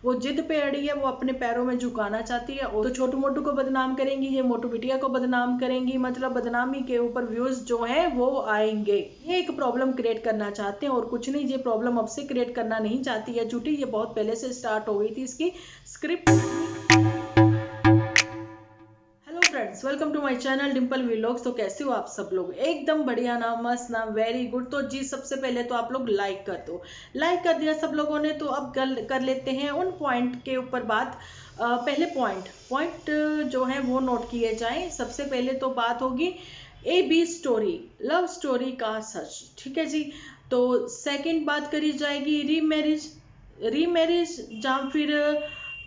वो जिद पे अड़ी है, वो अपने पैरों में झुकाना चाहती है। और तो छोटू मोटू को बदनाम करेंगी, ये मोटू बिटिया को बदनाम करेंगी, मतलब बदनामी के ऊपर व्यूज जो है वो आएंगे। ये एक प्रॉब्लम क्रिएट करना चाहते हैं और कुछ नहीं, ये प्रॉब्लम अब से क्रिएट करना नहीं चाहती है झूठी, ये बहुत पहले से स्टार्ट हो गई थी इसकी script. Friends, welcome to my channel Dimple vlogs. तो कैसे हो आप सब लोग? एकदम बढ़िया ना, मस्त ना, वेरी गुड। तो जी सबसे पहले तो आप लोग लाइक कर दो। लाइक कर दिया सब लोगों ने, तो अब कर लेते हैं उन पॉइंट के ऊपर बात। पहले पॉइंट जो है वो नोट किए जाएं। सबसे पहले तो बात होगी A B story, love story का सच, ठीक है जी। तो सेकंड बात करी जाएगी रीमैरिज, जहाँ फिर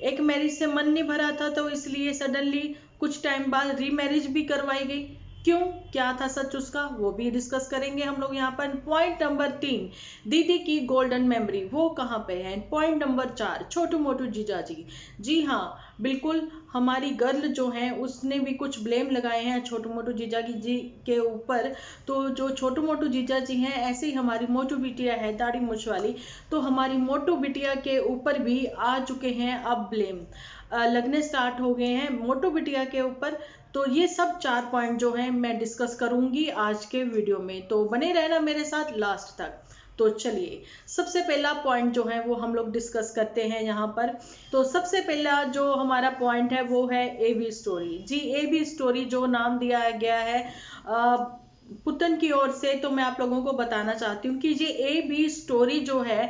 एक मैरिज से मन नहीं भरा था तो इसलिए सडनली कुछ टाइम बाद रीमैरिज भी करवाई गई। क्यों, क्या था सच उसका, वो भी डिस्कस करेंगे हम लोग यहाँ पर। पॉइंट नंबर 3, दीदी की गोल्डन मेमोरी वो कहाँ पे है। पॉइंट नंबर 4, छोटू मोटू जीजा जी। जी हाँ, बिल्कुल, हमारी गर्ल जो है उसने भी कुछ ब्लेम लगाए हैं छोटू मोटू जीजा जी के ऊपर। तो जो छोटू मोटू जीजा जी हैं, ऐसे ही हमारी मोटू बिटिया है दाढ़ी मूंछ वाली, तो हमारी मोटू बिटिया के ऊपर भी आ चुके हैं अब ब्लेम, लगने स्टार्ट हो गए हैं मोटू बिटिया के ऊपर। तो ये सब 4 पॉइंट जो हैं मैं डिस्कस करूंगी आज के वीडियो में, तो बने रहना मेरे साथ लास्ट तक। तो चलिए, सबसे पहला पॉइंट जो है वो हम लोग डिस्कस करते हैं यहाँ पर। तो सबसे पहला जो हमारा पॉइंट है वो है ए बी स्टोरी। जी, ए बी स्टोरी जो नाम दिया गया है पुतन की ओर से, तो मैं आप लोगों को बताना चाहती हूँ कि ये ए बी स्टोरी जो है,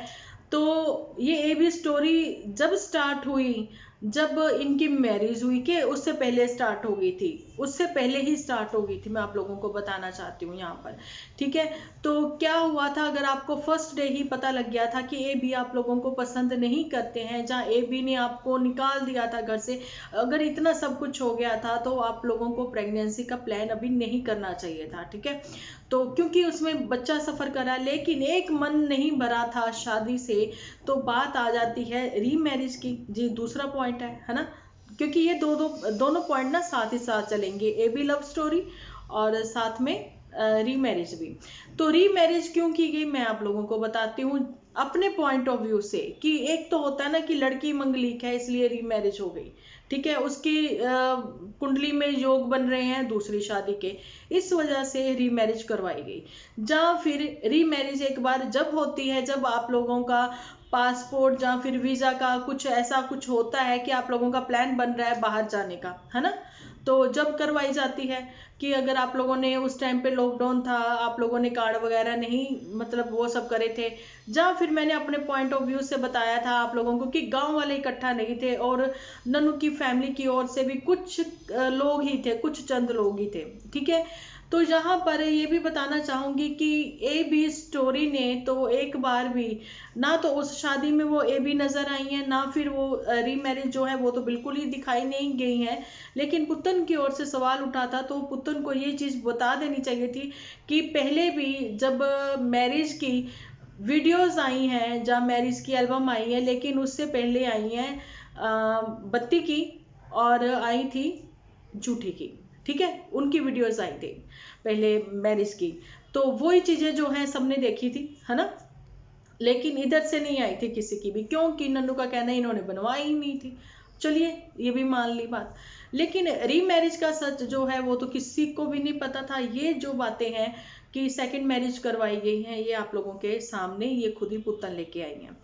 तो ये ए बी स्टोरी जब स्टार्ट हुई, जब इनकी मैरिज हुई, कि उससे पहले स्टार्ट हो गई थी, उससे पहले ही स्टार्ट हो गई थी, मैं आप लोगों को बताना चाहती हूँ यहाँ पर, ठीक है। तो क्या हुआ था, अगर आपको फर्स्ट डे ही पता लग गया था कि ए बी आप लोगों को पसंद नहीं करते हैं, जहाँ ए बी ने आपको निकाल दिया था घर से, अगर इतना सब कुछ हो गया था, तो आप लोगों को प्रेगनेंसी का प्लान अभी नहीं करना चाहिए था, ठीक है। तो क्योंकि उसमें बच्चा सफर करा, लेकिन एक मन नहीं भरा था शादी से, तो बात आ जाती है रीमैरिज की। जी, दूसरा पॉइंट है ना, क्योंकि ये दोनों पॉइंट ना साथ ही साथ चलेंगे, ए बी लव स्टोरी और साथ में रीमैरिज भी। तो रीमैरिज क्यों की गई मैं आप लोगों को बताती हूँ अपने पॉइंट ऑफ व्यू से, कि एक तो होता है ना कि लड़की मंगलिक है इसलिए रीमैरिज हो गई, ठीक है, उसकी कुंडली में योग बन रहे हैं दूसरी शादी के, इस वजह से रीमैरिज करवाई गई। जहाँ फिर रीमैरिज एक बार जब होती है, जब आप लोगों का पासपोर्ट या फिर वीजा का कुछ ऐसा कुछ होता है कि आप लोगों का प्लान बन रहा है बाहर जाने का, है ना, तो जब करवाई जाती है कि अगर आप लोगों ने उस टाइम पे लॉकडाउन था, आप लोगों ने कार्ड वगैरह नहीं, मतलब वो सब करे थे। जहाँ फिर मैंने अपने पॉइंट ऑफ व्यू से बताया था आप लोगों को कि गांव वाले इकट्ठा नहीं थे, और नन्नू की फैमिली की ओर से भी कुछ लोग ही थे, कुछ चंद लोग ही थे, ठीक है। तो यहाँ पर ये भी बताना चाहूंगी कि ए बी स्टोरी ने तो एक बार भी ना तो उस शादी में वो ए बी नजर आई है, ना फिर वो रीमैरिज जो है वो तो बिल्कुल ही दिखाई नहीं गई है। लेकिन पुतन की ओर से सवाल उठा था, तो पुतन को ये चीज बता देनी चाहिए थी कि पहले भी जब मैरिज की वीडियोस आई हैं, जहाँ मैरिज की एल्बम आई है, लेकिन उससे पहले आई हैं बत्ती की, और आई थी झूठी की, ठीक है, उनकी वीडियोस आई थी पहले मैरिज की। तो वही चीजें जो है सबने देखी थी, है ना, लेकिन इधर से नहीं आई थी किसी की भी, क्योंकि नन्नू का कहना है इन्होंने बनवाई ही नहीं थी। चलिए, ये भी मान ली बात। लेकिन रीमैरिज का सच जो है वो तो किसी को भी नहीं पता था। ये जो बातें हैं कि सेकंड मैरिज करवाई गई हैं, ये आप लोगों के सामने ये खुद ही पुतन लेके आई हैं।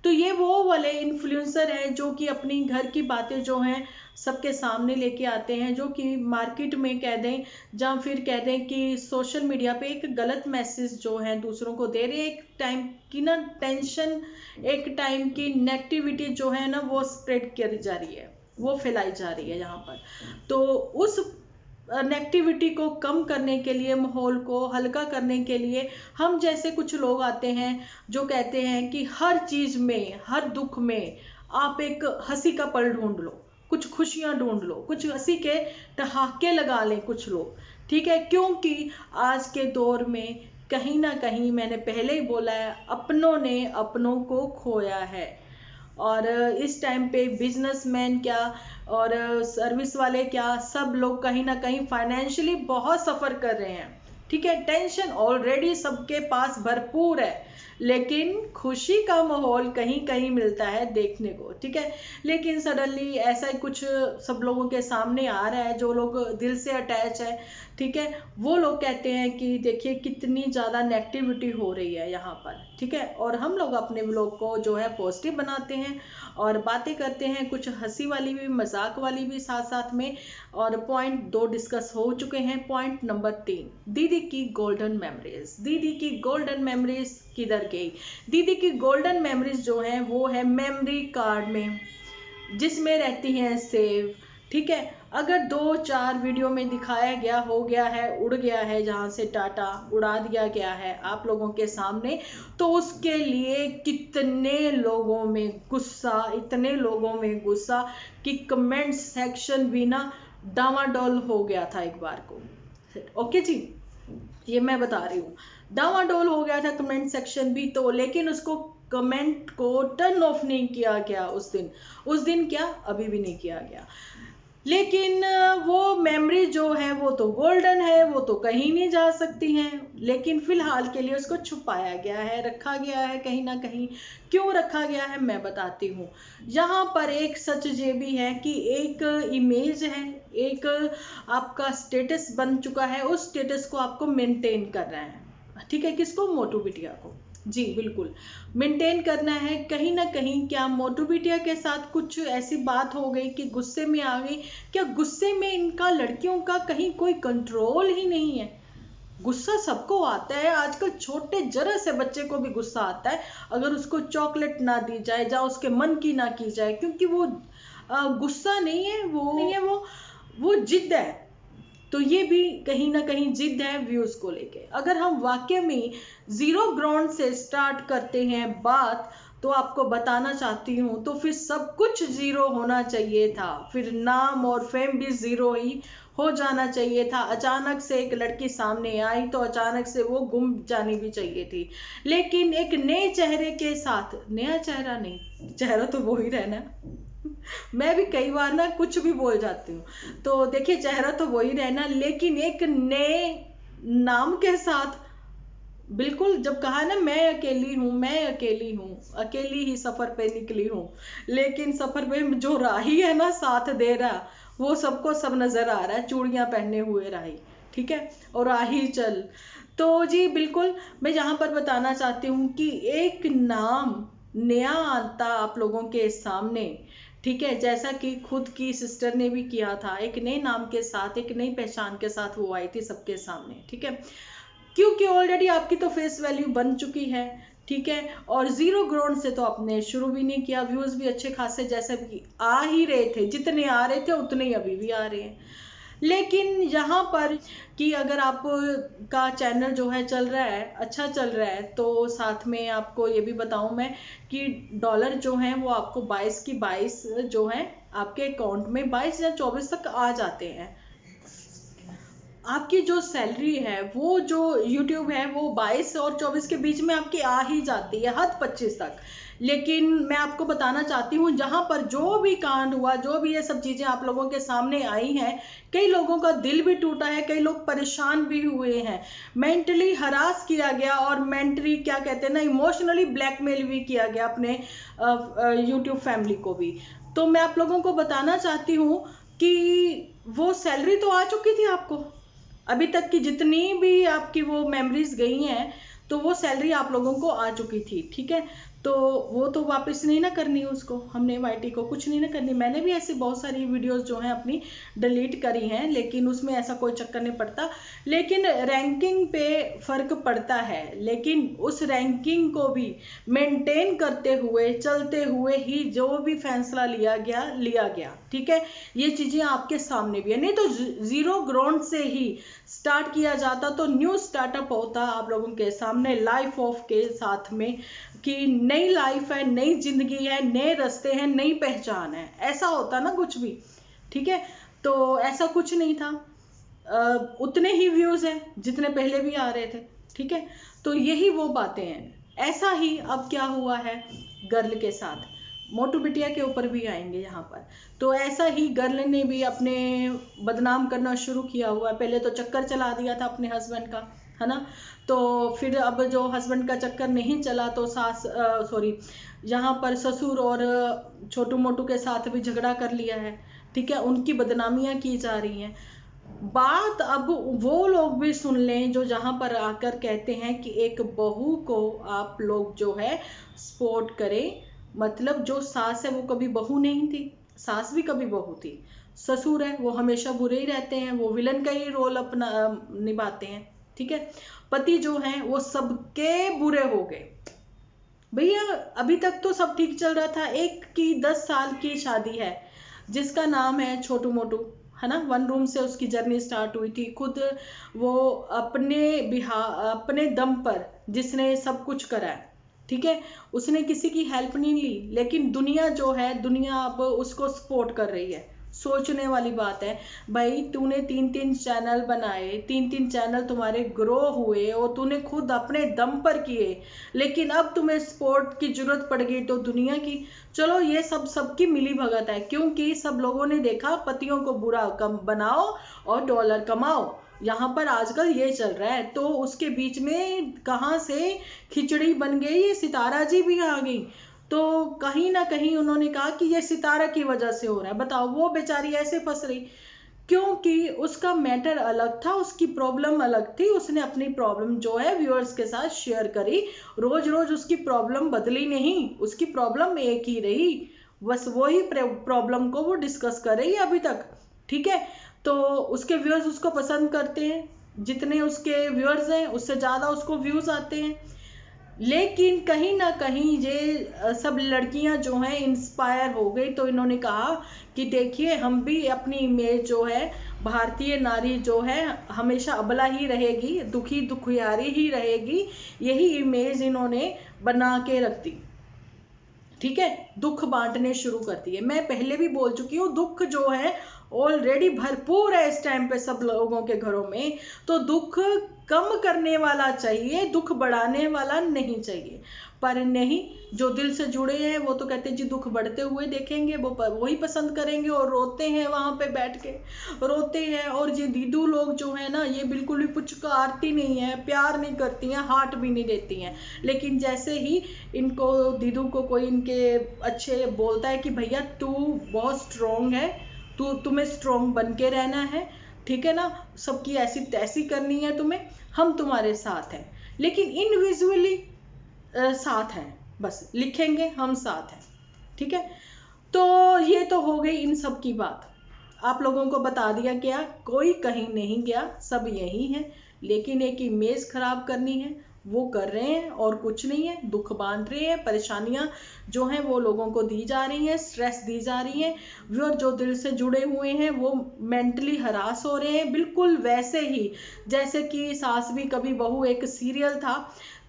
तो ये वो वाले इन्फ्लुएंसर हैं जो कि अपनी घर की बातें जो हैं सबके सामने लेके आते हैं, जो कि मार्केट में कह दें, या फिर कह दें कि सोशल मीडिया पे एक गलत मैसेज जो है दूसरों को दे रहे हैं। एक टाइम की ना टेंशन, एक टाइम की नेगेटिविटी जो है ना वो स्प्रेड करी जा रही है, वो फैलाई जा रही है यहाँ पर। तो उस नेगेटिविटी को कम करने के लिए, माहौल को हल्का करने के लिए, हम जैसे कुछ लोग आते हैं जो कहते हैं कि हर चीज में, हर दुख में आप एक हंसी का पल ढूंढ लो, कुछ खुशियां ढूंढ लो, कुछ हंसी के ठहाके लगा लें कुछ लोग, ठीक है। क्योंकि आज के दौर में कहीं ना कहीं, मैंने पहले ही बोला है, अपनों ने अपनों को खोया है। और इस टाइम पे बिजनेसमैन क्या और सर्विस वाले क्या, सब लोग कहीं ना कहीं फाइनेंशियली बहुत सफर कर रहे हैं, ठीक है। टेंशन ऑलरेडी सबके पास भरपूर है, लेकिन खुशी का माहौल कहीं कहीं मिलता है देखने को, ठीक है। लेकिन सडनली ऐसा ही कुछ सब लोगों के सामने आ रहा है, जो लोग दिल से अटैच है, ठीक है, वो लोग कहते हैं कि देखिए कितनी ज़्यादा नेगेटिविटी हो रही है यहाँ पर, ठीक है। और हम लोग अपने व्लॉग को जो है पॉजिटिव बनाते हैं और बातें करते हैं, कुछ हंसी वाली भी, मजाक वाली भी साथ साथ में। और पॉइंट 2 डिस्कस हो चुके हैं। पॉइंट नंबर 3, दीदी की गोल्डन मेमोरीज। दीदी की गोल्डन मेमोरीज किधर गई? दीदी की गोल्डन मेमोरीज जो है वो है मेमोरी कार्ड में, जिसमें रहती हैं सेव, ठीक है। अगर 2-4 वीडियो में दिखाया गया, हो गया है, उड़ गया है, जहाँ से टाटा उड़ा दिया गया है आप लोगों के सामने, तो उसके लिए कितने लोगों में गुस्सा, इतने लोगों में गुस्सा कि कमेंट सेक्शन भी ना डामाडोल हो गया था एक बार को। ओके जी, ये मैं बता रही हूँ, डामाडोल हो गया था कमेंट सेक्शन भी। तो लेकिन उसको कमेंट को टर्न ऑफ नहीं किया गया उस दिन क्या, अभी भी नहीं किया गया। लेकिन वो मेमोरी जो है वो तो गोल्डन है, वो तो कहीं नहीं जा सकती हैं। लेकिन फिलहाल के लिए उसको छुपाया गया है, रखा गया है कहीं ना कहीं। क्यों रखा गया है मैं बताती हूँ। यहाँ पर एक सच ये भी है कि एक इमेज है, एक आपका स्टेटस बन चुका है, उस स्टेटस को आपको मेंटेन करना है, ठीक है। किसको? मोटू बिटिया को, जी बिल्कुल मेंटेन करना है। कहीं ना कहीं क्या मोटू बिटिया के साथ कुछ ऐसी बात हो गई कि गुस्से में आ गई? क्या गुस्से में इनका लड़कियों का कहीं कोई कंट्रोल ही नहीं है? गुस्सा सबको आता है, आजकल छोटे जरा से बच्चे को भी गुस्सा आता है अगर उसको चॉकलेट ना दी जाए, या उसके मन की ना की जाए, क्योंकि वो गुस्सा नहीं है, वो जिद है। तो ये भी कहीं ना कहीं जिद है व्यूज को लेके। अगर हम वाकई में जीरो ग्राउंड से स्टार्ट करते हैं बात, तो आपको बताना चाहती हूँ, तो फिर सब कुछ जीरो होना चाहिए था, फिर नाम और फेम भी जीरो ही हो जाना चाहिए था। अचानक से एक लड़की सामने आई तो अचानक से वो गुम जानी भी चाहिए थी। लेकिन एक नए चेहरे के साथ, नया चेहरा नहीं, चेहरा तो वो ही रहना मैं भी कई बार ना कुछ भी बोल जाती हूँ, तो देखिए चेहरा तो वही रहना, लेकिन एक नए नाम के साथ। बिल्कुल, जब कहा ना मैं अकेली हूँ, मैं अकेली हूँ, अकेली ही सफर पे निकली हूँ, लेकिन सफर पे जो राही है ना साथ दे रहा, वो सबको सब नजर आ रहा है, चूड़ियां पहने हुए राही, ठीक है, और राही चल। तो जी बिल्कुल, मैं यहाँ पर बताना चाहती हूँ कि एक नाम नया आता आप लोगों के सामने, ठीक है, जैसा कि खुद की सिस्टर ने भी किया था, एक नए नाम के साथ, एक नई पहचान के साथ वो आई थी सबके सामने, ठीक है। क्योंकि ऑलरेडी आपकी तो फेस वैल्यू बन चुकी है, ठीक है, और जीरो ग्राउंड से तो आपने शुरू भी नहीं किया। व्यूज भी अच्छे खासे जैसे भी आ ही रहे थे, जितने आ रहे थे उतने ही अभी भी आ रहे हैं। लेकिन यहाँ पर कि अगर आप का चैनल जो है चल रहा है, अच्छा चल रहा है, तो साथ में आपको ये भी बताऊं मैं कि डॉलर जो है वो आपको 22 की 22 जो है आपके अकाउंट में 22 या 24 तक आ जाते हैं। आपकी जो सैलरी है वो जो यूट्यूब है वो 22 और 24 के बीच में आपकी आ ही जाती है, हद 25 तक। लेकिन मैं आपको बताना चाहती हूँ, जहां पर जो भी कांड हुआ, जो भी ये सब चीजें आप लोगों के सामने आई हैं, कई लोगों का दिल भी टूटा है, कई लोग परेशान भी हुए हैं, मेंटली हरास किया गया, और मेंटली क्या कहते हैं ना, इमोशनली ब्लैकमेल भी किया गया अपने यूट्यूब फैमिली को भी। तो मैं आप लोगों को बताना चाहती हूँ कि वो सैलरी तो आ चुकी थी आपको, अभी तक की जितनी भी आपकी वो मेमोरीज गई हैं, तो वो सैलरी आप लोगों को आ चुकी थी, ठीक है। तो वो तो वापस नहीं ना करनी, उसको हमने वाईटी को कुछ नहीं ना करनी। मैंने भी ऐसी बहुत सारी वीडियोस जो हैं अपनी डिलीट करी हैं, लेकिन उसमें ऐसा कोई चक्कर नहीं पड़ता। लेकिन रैंकिंग पे फर्क पड़ता है, लेकिन उस रैंकिंग को भी मेंटेन करते हुए, चलते हुए ही जो भी फैसला लिया गया, ठीक है। ये चीजें आपके सामने भी है, नहीं तो जीरो ग्राउंड से ही स्टार्ट किया जाता तो न्यू स्टार्टअप होता आप लोगों के सामने लाइफ ऑफ के साथ में, कि नई लाइफ है, नई जिंदगी है, नए रास्ते हैं, नई पहचान है, ऐसा होता ना कुछ भी, ठीक है। तो ऐसा कुछ नहीं था, उतने ही व्यूज हैं जितने पहले भी आ रहे थे, ठीक है। तो यही वो बातें हैं। ऐसा ही अब क्या हुआ है गर्ल के साथ, मोटू बिटिया के ऊपर भी आएंगे यहाँ पर। तो ऐसा ही गर्ल ने भी अपने बदनाम करना शुरू किया हुआ है। पहले तो चक्कर चला दिया था अपने हस्बैंड का, है ना। तो फिर अब जो हस्बैंड का चक्कर नहीं चला तो यहाँ पर ससुर और छोटू मोटू के साथ भी झगड़ा कर लिया है, ठीक है, उनकी बदनामियां की जा रही हैं। बात अब वो लोग भी सुन लें जो जहां पर आकर कहते हैं कि एक बहू को आप लोग जो है सपोर्ट करें। मतलब जो सास है वो कभी बहू नहीं थी, सास भी कभी बहू थी। ससुर है वो हमेशा बुरे ही रहते हैं, वो विलन का ही रोल अपना निभाते हैं, ठीक है। पति जो हैं वो सबके बुरे हो गए भैया। अभी तक तो सब ठीक चल रहा था। एक की 10 साल की शादी है जिसका नाम है छोटू मोटू, है ना। 1 रूम से उसकी जर्नी स्टार्ट हुई थी। खुद वो अपने दम पर जिसने सब कुछ करा है, ठीक है, उसने किसी की हेल्प नहीं ली। लेकिन दुनिया जो है, दुनिया अब उसको सपोर्ट कर रही है। सोचने वाली बात है भाई, तूने 3-3 चैनल बनाए, 3-3 चैनल तुम्हारे ग्रो हुए और तूने खुद अपने दम पर किए, लेकिन अब तुम्हें सपोर्ट की जरूरत पड़ गई तो दुनिया की। चलो ये सबकी मिली भगत है, क्योंकि सब लोगों ने देखा पतियों को बुरा कम बनाओ और डॉलर कमाओ, यहाँ पर आजकल ये चल रहा है। तो उसके बीच में कहाँ से खिचड़ी बन गई, सितारा जी भी आ गई। तो कहीं ना कहीं उन्होंने कहा कि ये सितारा की वजह से हो रहा है। बताओ, वो बेचारी ऐसे फंस रही क्योंकि उसका मैटर अलग था, उसकी प्रॉब्लम अलग थी। उसने अपनी प्रॉब्लम जो है व्यूअर्स के साथ शेयर करी। रोज रोज उसकी प्रॉब्लम बदली नहीं, उसकी प्रॉब्लम एक ही रही, बस वही प्रॉब्लम को वो डिस्कस कर रही है अभी तक, ठीक है। तो उसके व्यूअर्स उसको पसंद करते हैं, जितने उसके व्यूअर्स हैं उससे ज्यादा उसको व्यूज आते हैं। लेकिन कहीं ना कहीं ये सब लड़कियां जो हैं इंस्पायर हो गई, तो इन्होंने कहा कि देखिए हम भी अपनी इमेज जो है, भारतीय नारी जो है हमेशा अबला ही रहेगी, दुखी दुखियारी ही रहेगी, यही इमेज इन्होंने बना के रख दी, ठीक है। दुख बांटने शुरू कर दिए। मैं पहले भी बोल चुकी हूँ, दुख जो है ऑलरेडी भरपूर है इस टाइम पे सब लोगों के घरों में। तो दुख कम करने वाला चाहिए, दुख बढ़ाने वाला नहीं चाहिए। पर नहीं, जो दिल से जुड़े हैं वो तो कहते हैं जी दुख बढ़ते हुए देखेंगे, वो वही पसंद करेंगे और रोते हैं, वहां पे बैठ के रोते हैं। और ये दीदू लोग जो है ना, ये बिल्कुल भी पुचकारती नहीं है, प्यार नहीं करती हैं, हार्ट भी नहीं देती हैं। लेकिन जैसे ही इनको दीदू को कोई इनके अच्छे बोलता है कि भैया तू बहुत स्ट्रोंग है, तुम्हें स्ट्रोंग बन के रहना है, ठीक है ना, सबकी ऐसी तैसी करनी है तुम्हें, हम तुम्हारे साथ हैं। लेकिन इनविजुअली साथ हैं, बस लिखेंगे हम साथ हैं, ठीक है। तो ये तो हो गई इन सब की बात। आप लोगों को बता दिया गया, कोई कहीं नहीं गया, सब यही है। लेकिन एक इमेज खराब करनी है वो कर रहे हैं और कुछ नहीं है। दुख बांध रहे हैं, परेशानियां जो हैं वो लोगों को दी जा रही हैं, स्ट्रेस दी जा रही हैं। वो जो दिल से जुड़े हुए हैं वो मेंटली हरास हो रहे हैं, बिल्कुल वैसे ही जैसे कि सास भी कभी बहू एक सीरियल था,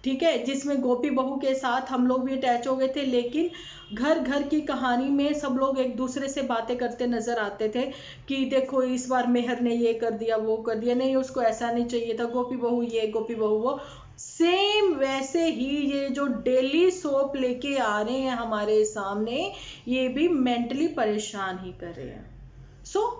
ठीक है, जिसमें गोपी बहू के साथ हम लोग भी अटैच हो गए थे। लेकिन घर घर की कहानी में सब लोग एक दूसरे से बातें करते नजर आते थे कि देखो इस बार मेहर ने ये कर दिया, वो कर दिया, नहीं उसको ऐसा नहीं चाहिए था, गोपी बहू ये, गोपी बहू वो। सेम वैसे ही ये जो डेली सोप लेके आ रहे हैं हमारे सामने, ये भी मेंटली परेशान ही कर रहे हैं।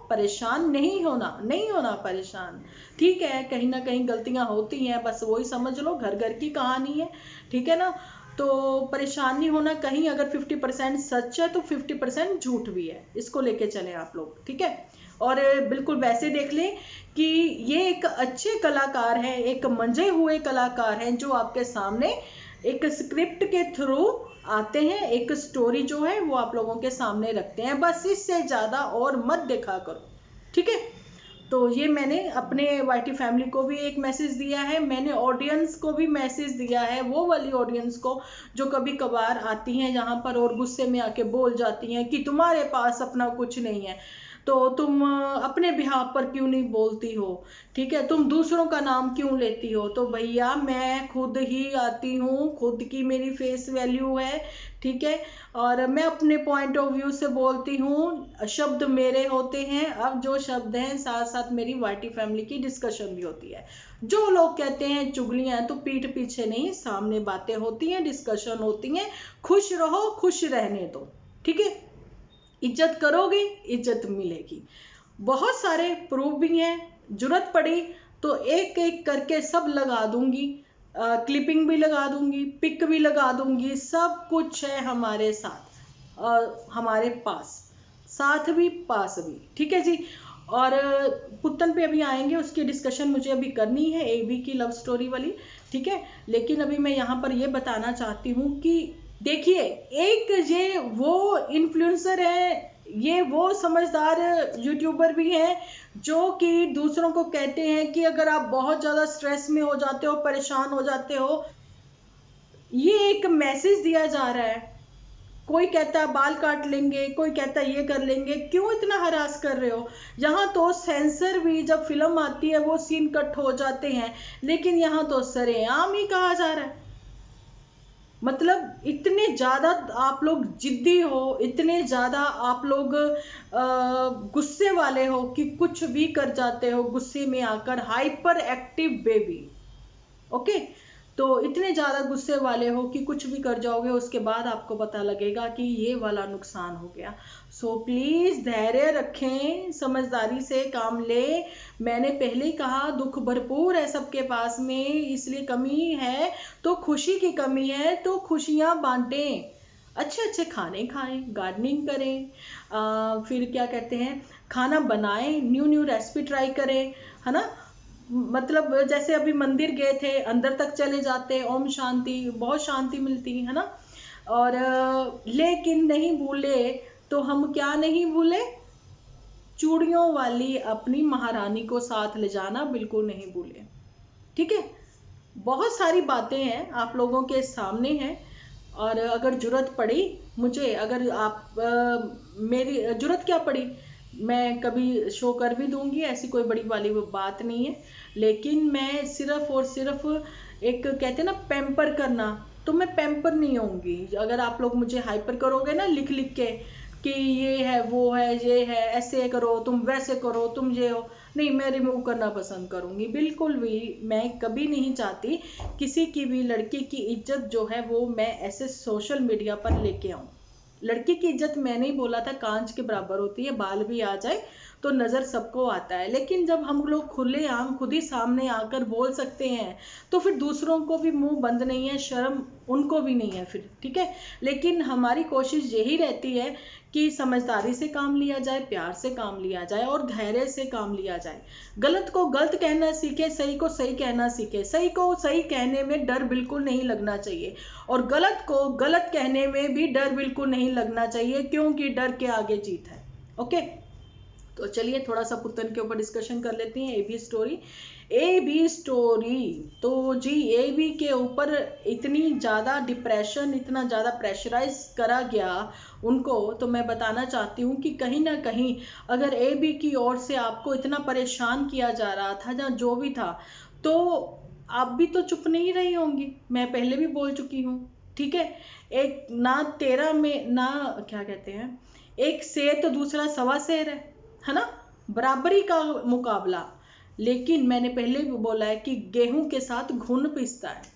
परेशान नहीं होना परेशान, ठीक है, कहीं ना कहीं गलतियां होती हैं, बस वही समझ लो, घर घर की कहानी है, ठीक है ना। तो परेशान नहीं होना। कहीं अगर 50% सच है तो 50% झूठ भी है, इसको लेके चले आप लोग, ठीक है। और बिल्कुल वैसे देख लें कि ये एक अच्छे कलाकार हैं, एक मंजे हुए कलाकार हैं, जो आपके सामने एक स्क्रिप्ट के थ्रू आते हैं, एक स्टोरी जो है वो आप लोगों के सामने रखते हैं, बस इससे ज्यादा और मत देखा करो, ठीक है। तो ये मैंने अपने वाईटी फैमिली को भी एक मैसेज दिया है, मैंने ऑडियंस को भी मैसेज दिया है, वो वाली ऑडियंस को जो कभी कभार आती हैं यहाँ पर और गुस्से में आके बोल जाती हैं कि तुम्हारे पास अपना कुछ नहीं है, तो तुम अपने बिहाफ पर क्यों नहीं बोलती हो, ठीक है, तुम दूसरों का नाम क्यों लेती हो। तो भैया मैं खुद ही आती हूँ, खुद की मेरी फेस वैल्यू है, ठीक है, और मैं अपने पॉइंट ऑफ व्यू से बोलती हूँ, शब्द मेरे होते हैं। अब जो शब्द हैं साथ साथ मेरी वाईटी फैमिली की डिस्कशन भी होती है। जो लोग कहते हैं चुगलियां हैं, तो पीठ पीछे नहीं, सामने बातें होती हैं, डिस्कशन होती हैं। खुश रहो, खुश रहने दो, ठीक है। इज्जत करोगे, इज्जत मिलेगी। बहुत सारे प्रूफ भी हैं, जरूरत पड़ी तो एक एक करके सब लगा दूंगी, क्लिपिंग भी लगा दूंगी, पिक भी लगा दूंगी, सब कुछ है हमारे साथ, हमारे पास, साथ भी पास भी, ठीक है जी। और पुत्तन पे अभी आएंगे, उसकी डिस्कशन मुझे अभी करनी है, AB की लव स्टोरी वाली, ठीक है। लेकिन अभी मैं यहाँ पर ये बताना चाहती हूँ कि देखिए, एक ये वो इन्फ्लुएंसर है, ये वो समझदार यूट्यूबर भी हैं जो कि दूसरों को कहते हैं कि अगर आप बहुत ज़्यादा स्ट्रेस में हो जाते हो, परेशान हो जाते हो, ये एक मैसेज दिया जा रहा है। कोई कहता है बाल काट लेंगे, कोई कहता है ये कर लेंगे, क्यों इतना हरास कर रहे हो। यहाँ तो सेंसर भी, जब फिल्म आती है वो सीन कट हो जाते हैं, लेकिन यहाँ तो सरेआम ही कहा जा रहा है। मतलब इतने ज्यादा आप लोग जिद्दी हो, इतने ज्यादा आप लोग गुस्से वाले हो कि कुछ भी कर जाते हो गुस्से में आकर, हाइपर एक्टिव बेबी, ओके। तो इतने ज्यादा गुस्से वाले हो कि कुछ भी कर जाओगे, उसके बाद आपको पता लगेगा कि ये वाला नुकसान हो गया। सो प्लीज धैर्य रखें, समझदारी से काम ले। मैंने पहले ही कहा, दुख भरपूर है सबके पास में, इसलिए कमी है तो खुशी की कमी है, तो खुशियां बांटें, अच्छे अच्छे खाने खाएं, गार्डनिंग करें, फिर क्या कहते हैं, खाना बनाएं, न्यू न्यू रेसिपी ट्राई करें, है ना। मतलब जैसे अभी मंदिर गए थे, अंदर तक चले जाते, ओम शांति, बहुत शांति मिलती है ना। और लेकिन नहीं भूले तो हम क्या नहीं भूले, चूड़ियों वाली अपनी महारानी को साथ ले जाना बिल्कुल नहीं भूले, ठीक है। बहुत सारी बातें हैं आप लोगों के सामने हैं, और अगर जरूरत पड़ी मुझे, अगर आप मेरी जरूरत क्या पड़ी, मैं कभी शो कर भी दूंगी, ऐसी कोई बड़ी वाली बात नहीं है। लेकिन मैं सिर्फ और सिर्फ एक कहते हैं ना पैम्पर करना, तो मैं पैम्पर नहीं होंगी। अगर आप लोग मुझे हाइपर करोगे ना लिख लिख के कि ये है वो है ये है, ऐसे करो तुम, वैसे करो तुम, ये हो, नहीं, मैं रिमूव करना पसंद करूंगी। बिल्कुल भी मैं कभी नहीं चाहती किसी की भी लड़की की इज्जत जो है वो मैं ऐसे सोशल मीडिया पर लेके आऊं। लड़की की इज्जत मैंने ही बोला था कांच के बराबर होती है, बाल भी आ जाए तो नजर सबको आता है, लेकिन जब हम लोग खुले आम खुद ही सामने आकर बोल सकते हैं तो फिर दूसरों को भी मुंह बंद नहीं है, शर्म उनको भी नहीं है फिर, ठीक है। लेकिन हमारी कोशिश यही रहती है कि समझदारी से काम लिया जाए, प्यार से काम लिया जाए और धैर्य से काम लिया जाए। गलत को गलत कहना सीखे, सही को सही कहना सीखे। सही को सही कहने में डर बिल्कुल नहीं लगना चाहिए, और गलत को गलत कहने में भी डर बिल्कुल नहीं लगना चाहिए, क्योंकि डर के आगे जीत है, ओके। तो चलिए थोड़ा सा पुत्तन के ऊपर डिस्कशन कर लेते हैं। AB स्टोरी, AB स्टोरी तो जी AB के ऊपर इतनी ज़्यादा डिप्रेशन, इतना ज़्यादा प्रेशराइज करा गया उनको, तो मैं बताना चाहती हूँ कि कहीं ना कहीं अगर AB की ओर से आपको इतना परेशान किया जा रहा था या जो भी था, तो आप भी तो चुप नहीं रही होंगी, मैं पहले भी बोल चुकी हूँ, ठीक है। एक ना तेरा में ना क्या कहते हैं, एक शेर तो दूसरा सवा शेर है ना, बराबरी का मुकाबला। लेकिन मैंने पहले भी बोला है कि गेहूं के साथ घुन पिसता है।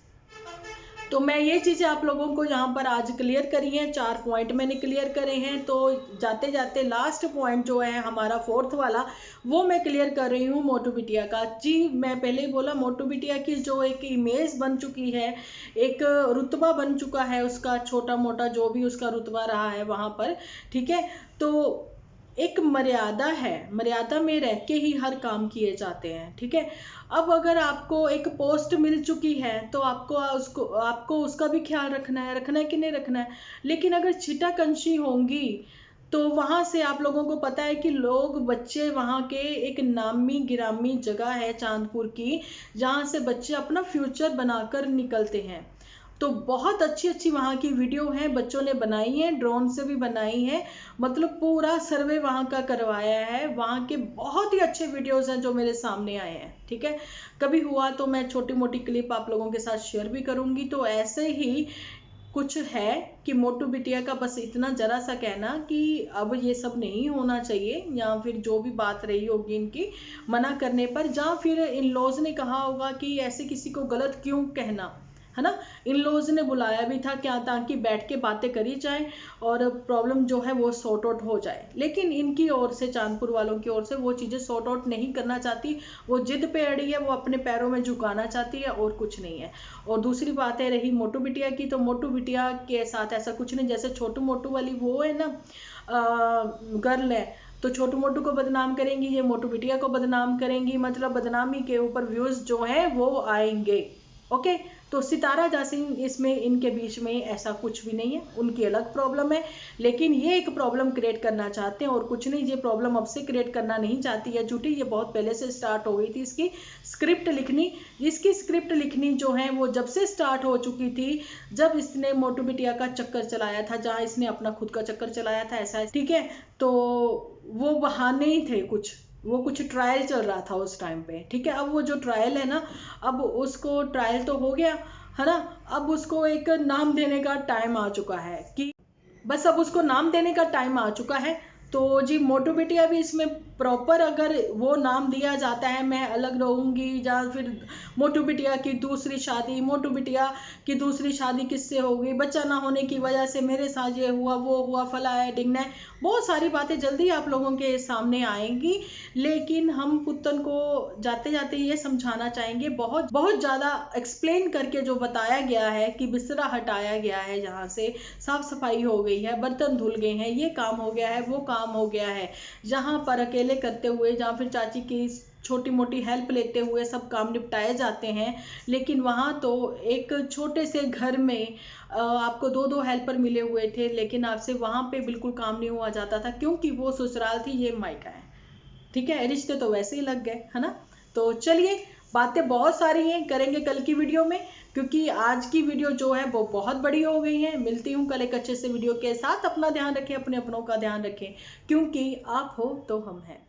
तो मैं ये चीजें आप लोगों को यहाँ पर आज क्लियर करी हैं, 4 पॉइंट मैंने क्लियर करे हैं। तो जाते जाते लास्ट पॉइंट जो है हमारा 4th वाला, वो मैं क्लियर कर रही हूँ मोटू बिटिया का। जी मैं पहले ही बोला, मोटू बिटिया की जो एक इमेज बन चुकी है, एक रुतबा बन चुका है उसका, छोटा मोटा जो भी उसका रुतबा रहा है वहां पर, ठीक है। तो एक मर्यादा है, मर्यादा में रह के ही हर काम किए जाते हैं, ठीक है। अब अगर आपको एक पोस्ट मिल चुकी है तो आपको उसका भी ख्याल रखना है कि नहीं रखना है। लेकिन अगर छिटाकंशी होंगी तो वहां से आप लोगों को पता है कि लोग बच्चे वहां के, एक नामी गिरामी जगह है चांदपुर की, जहां से बच्चे अपना फ्यूचर बनाकर निकलते हैं। तो बहुत अच्छी अच्छी वहाँ की वीडियो हैं, बच्चों ने बनाई है, ड्रोन से भी बनाई है, मतलब पूरा सर्वे वहाँ का करवाया है। वहाँ के बहुत ही अच्छे वीडियोस हैं जो मेरे सामने आए हैं, ठीक है। कभी हुआ तो मैं छोटी मोटी क्लिप आप लोगों के साथ शेयर भी करूंगी। तो ऐसे ही कुछ है कि मोटू बिटिया का बस इतना जरा सा कहना कि अब ये सब नहीं होना चाहिए, या फिर जो भी बात रही होगी इनकी मना करने पर, या फिर इन लॉज ने कहा होगा कि ऐसे किसी को गलत क्यों कहना, है ना। इन लॉज ने बुलाया भी था क्या, ताकि बैठ के बातें करी जाए और प्रॉब्लम जो है वो सॉर्ट आउट हो जाए, लेकिन इनकी ओर से, चांदपुर वालों की ओर से वो चीज़ें सॉर्ट आउट नहीं करना चाहती। वो जिद पे अड़ी है, वो अपने पैरों में झुकाना चाहती है और कुछ नहीं है। और दूसरी बात है रही मोटू बिटिया की, तो मोटू बिटिया के साथ ऐसा कुछ नहीं, जैसे छोटू मोटू वाली वो है ना गर्ल है, तो छोटू मोटू को बदनाम करेंगी, ये मोटू बिटिया को बदनाम करेंगी, मतलब बदनामी के ऊपर व्यूज जो है वो आएंगे। ओके, तो सितारा जासिम इसमें इनके बीच में ऐसा कुछ भी नहीं है, उनकी अलग प्रॉब्लम है, लेकिन ये एक प्रॉब्लम क्रिएट करना चाहते हैं और कुछ नहीं। ये प्रॉब्लम अब से क्रिएट करना नहीं चाहती है झूठी, ये बहुत पहले से स्टार्ट हो गई थी इसकी स्क्रिप्ट लिखनी। इसकी स्क्रिप्ट लिखनी जो है वो जब से स्टार्ट हो चुकी थी, जब इसने मोटू बिटिया का चक्कर चलाया था, जहाँ इसने अपना खुद का चक्कर चलाया था, ऐसा ठीक है। तो वो बहाने ही थे, कुछ ट्रायल चल रहा था उस टाइम पे, ठीक है। अब वो जो ट्रायल है ना, अब उसको ट्रायल तो हो गया है ना, अब उसको एक नाम देने का टाइम आ चुका है कि बस अब उसको नाम देने का टाइम आ चुका है। तो जी मोटू बिटिया भी इसमें प्रॉपर अगर वो नाम दिया जाता है, मैं अलग रहूंगी, या फिर मोटू बिटिया की दूसरी शादी, मोटू बिटिया की दूसरी शादी किससे होगी, बच्चा ना होने की वजह से मेरे साथ ये हुआ वो हुआ, फला है डिगना है, बहुत सारी बातें जल्दी आप लोगों के सामने आएंगी। लेकिन हम पुत्तन को जाते जाते ये समझाना चाहेंगे, बहुत बहुत ज़्यादा एक्सप्लेन करके जो बताया गया है कि बिस्तरा हटाया गया है, जहाँ से साफ सफाई हो गई है, बर्तन धुल गए हैं, ये काम हो गया है, वो काम हो गया है, जहाँ पर अकेले करते हुए, जहाँ फिर चाची की छोटी मोटी हेल्प लेते हुए सब काम निपटाए जाते हैं। लेकिन वहाँ तो एक छोटे से घर में आपको दो दो हेल्पर मिले हुए थे, लेकिन आपसे वहाँ पे बिल्कुल काम नहीं हुआ जाता था, क्योंकि वो ससुराल थी, ये मायका है, ठीक है। रिश्ते तो वैसे ही लग गए, है ना। तो चलिए, बातें बहुत सारी हैं, करेंगे कल की वीडियो में, क्योंकि आज की वीडियो जो है वो बहुत बड़ी हो गई है। मिलती हूँ कल एक अच्छे से वीडियो के साथ। अपना ध्यान रखें, अपने अपनों का ध्यान रखें, क्योंकि आप हो तो हम हैं।